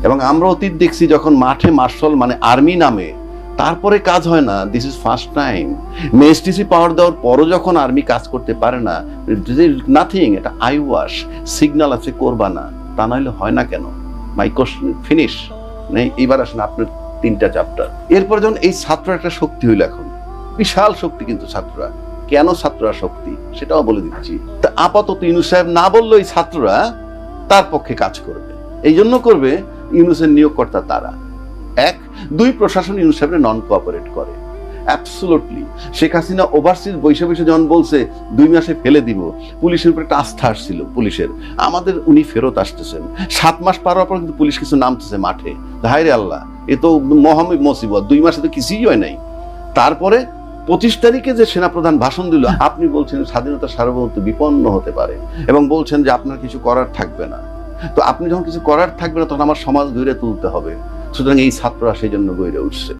এবং আমরা অতীত দেখছি যখন মাঠে মার্শাল মানে আর্মি নামে তারপরে কাজ হয় না, this is first time. STC power দেওয়ার পরও যখন আর্মি কাজ করতে পারে না, নাথিং, এটা আই ওয়াশ, সিগন্যাল আছে করবা না, তা নাহলে হয় না কেন? মাই কোশ্চেন ফিনিশ। এইবার আসেন আপনার 3টা চ্যাপ্টার। এরপর যখন এই ছাত্র একটা শক্তি হইল, এখন বিশাল শক্তি কিন্তু ছাত্ররা, কেন ছাত্ররা শক্তি সেটাও বলে দিচ্ছি। তা আপাতত ইউনূস সাহেব না বললেও এই ছাত্ররা তার পক্ষে কাজ করবে, এই জন্য করবে ইউনূসের নিয়োগকর্তা তারা। 1, 2 প্রশাসন ইউনূস সাহেবের নন কোঅপারেট করে অ্যাবসলুটলি। শেখ হাসিনা ওভারসিজ বৈশে বৈশে যখন বলছে 2 মাসে ফেলে দিব, পুলিশের উপর একটা আস্থা আসছিল পুলিশের, আমাদের উনি ফেরত আসতেছেন। 7 মাস পার হওয়ার পর কিন্তু পুলিশ কিছু নামতেছে মাঠে, হায় রে আল্লাহ, এ তো মহামিব মুসিবত, 2 মাসে তো কিছুই হয় নাই। তারপরে 25 তারিখে যে সেনাপ্রধান ভাষণ দিল, আপনি বলছেন স্বাধীনতা সার্বভৌমত্ব বিপন্ন হতে পারে এবং বলছেন যে আপনার কিছু করার থাকবে না। তো আপনি যখন কিছু করার থাকবে না, তখন আমার সমাজ গড়ে তুলতে হবে। সুতরাং এই ছাত্ররা সেই জন্য গড়ে উঠছে।